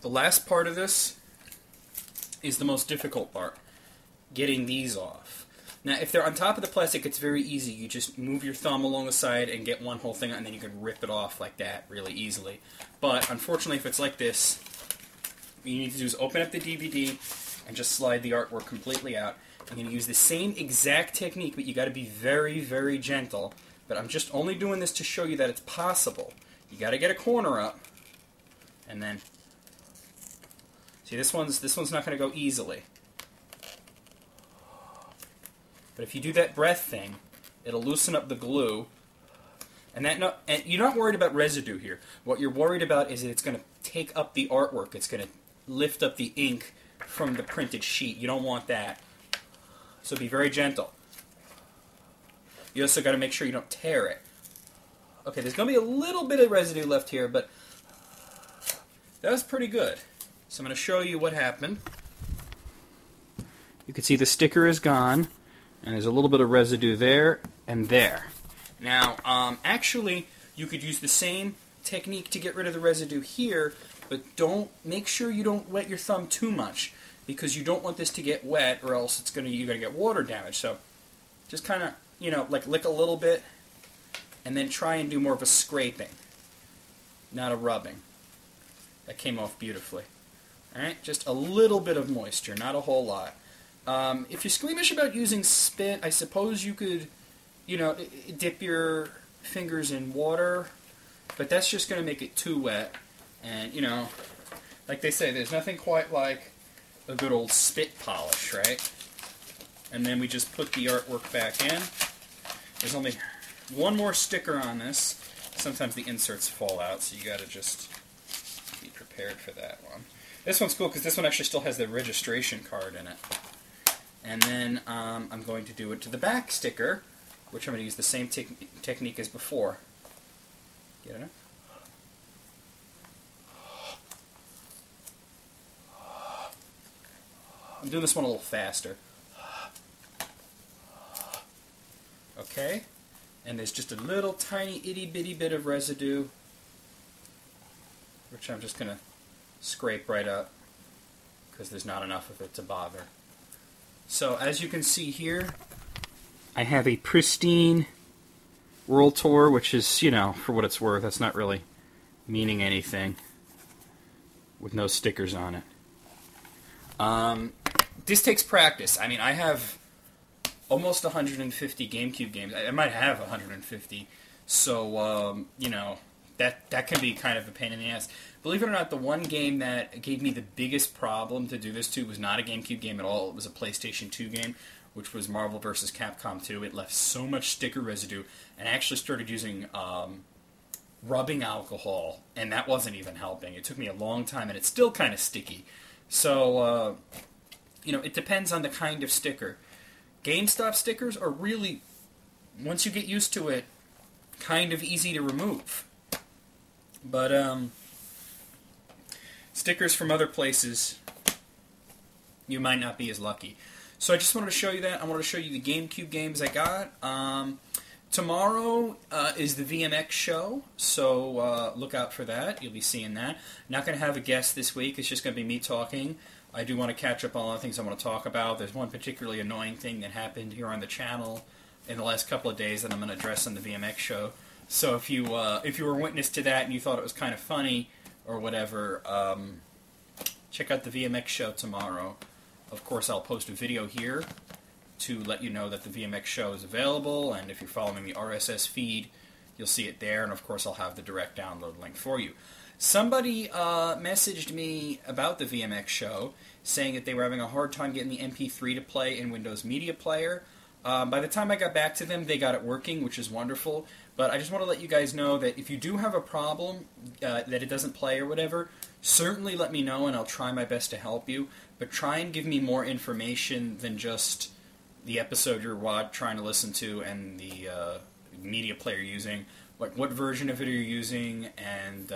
The last part of this is the most difficult part, getting these off. Now, if they're on top of the plastic, it's very easy. You just move your thumb along the side and get one whole thing, and then you can rip it off like that really easily. But, unfortunately, if it's like this, what you need to do is open up the DVD and just slide the artwork completely out. I'm going to use the same exact technique, but you got to be very, very gentle. But I'm just only doing this to show you that it's possible. You got to get a corner up, and then see this one's not going to go easily. But if you do that breath thing, it'll loosen up the glue, and you're not worried about residue here. What you're worried about is that it's going to take up the artwork. It's going to lift up the ink from the printed sheet. You don't want that. So be very gentle. You also got to make sure you don't tear it. Okay, there's going to be a little bit of residue left here, but that was pretty good. So I'm going to show you what happened. You can see the sticker is gone, and there's a little bit of residue there and there. Now, actually, you could use the same technique to get rid of the residue here, but make sure you don't wet your thumb too much, because you don't want this to get wet, or else you're going to get water damage. So just kind of, like lick a little bit, and then try and do more of a scraping, not a rubbing. That came off beautifully. Alright, just a little bit of moisture, not a whole lot. If you're squeamish about using spit, I suppose you could, dip your fingers in water, but that's just going to make it too wet. And, like they say, there's nothing quite like a good old spit polish, right? And then we just put the artwork back in. There's only one more sticker on this. Sometimes the inserts fall out, so you got to just be prepared for that one. This one's cool because this one actually still has the registration card in it. And then I'm going to do it to the back sticker, which I'm going to use the same technique as before. Get it? I'm doing this one a little faster. Okay? And there's just a little tiny itty-bitty bit of residue, which I'm just going to scrape right up, because there's not enough of it to bother. So, as you can see here, I have a pristine World Tour, which is, for what it's worth, that's not really meaning anything, with no stickers on it. This takes practice. I mean, I have almost 150 GameCube games. I might have 150, so, that can be kind of a pain in the ass. Believe it or not, the one game that gave me the biggest problem to do this to was not a GameCube game at all. It was a PlayStation 2 game, which was Marvel vs. Capcom 2. It left so much sticker residue, and I actually started using rubbing alcohol, and that wasn't even helping. It took me a long time, and it's still kind of sticky. So, it depends on the kind of sticker. GameStop stickers are really, once you get used to it, kind of easy to remove. But, stickers from other places, you might not be as lucky. So I just wanted to show you that. I wanted to show you the GameCube games I got. Tomorrow is the VMX show, so look out for that. You'll be seeing that. Not going to have a guest this week. It's just going to be me talking. I do want to catch up on a lot of things I want to talk about. There's one particularly annoying thing that happened here on the channel in the last couple of days that I'm going to address on the VMX show. So if you were witness to that and you thought it was kind of funny or whatever, check out the VMX show tomorrow. Of course, I'll post a video here to let you know that the VMX show is available, and if you're following the RSS feed, you'll see it there, and of course I'll have the direct download link for you. Somebody messaged me about the VMX show, saying that they were having a hard time getting the MP3 to play in Windows Media Player. By the time I got back to them, they got it working, which is wonderful. But I just want to let you guys know that if you do have a problem, that it doesn't play or whatever, certainly let me know and I'll try my best to help you. But try and give me more information than just the episode you're trying to listen to and the media player you're using. Like what version of it are you using, and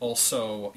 also,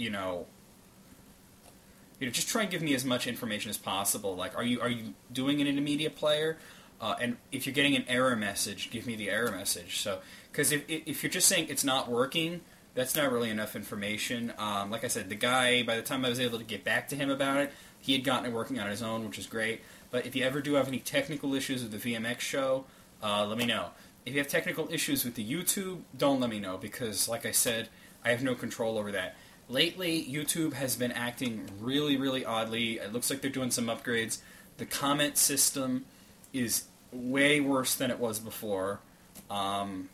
just try and give me as much information as possible. Like, are you doing it in a media player? And if you're getting an error message, give me the error message. So, because if you're just saying it's not working, that's not really enough information. Like I said, the guy, by the time I was able to get back to him about it, he had gotten it working on his own, which is great. But if you ever do have any technical issues with the VMX show, let me know. If you have technical issues with the YouTube, don't let me know, because, like I said, I have no control over that. Lately, YouTube has been acting really, really oddly. It looks like they're doing some upgrades. The comment system is way worse than it was before.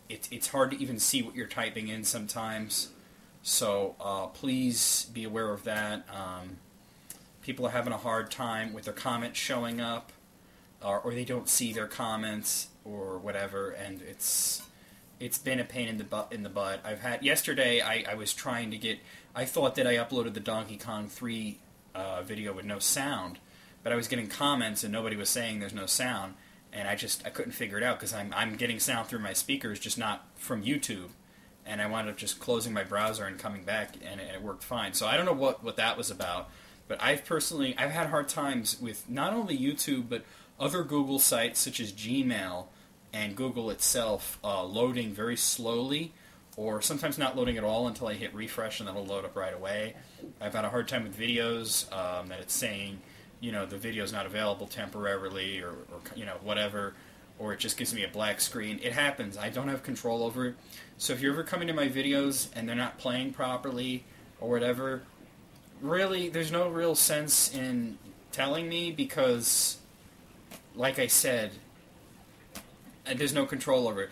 It's hard to even see what you're typing in sometimes. So please be aware of that. People are having a hard time with their comments showing up, or they don't see their comments, or whatever, and it's been a pain in the butt. I've had yesterday. I was trying to get. I thought that I uploaded the Donkey Kong 3 video with no sound, but I was getting comments and nobody was saying there's no sound, and I couldn't figure it out because I'm getting sound through my speakers, just not from YouTube, and I wound up just closing my browser and coming back, and it worked fine. So I don't know what that was about, but I've had hard times with not only YouTube but other Google sites such as Gmail and Google itself loading very slowly, or sometimes not loading at all until I hit refresh and that'll load up right away. I've had a hard time with videos that it's saying, the video's not available temporarily, or whatever, or it just gives me a black screen. It happens. I don't have control over it. So if you're ever coming to my videos and they're not playing properly or whatever, really, there's no real sense in telling me because, like I said, there's no control over it.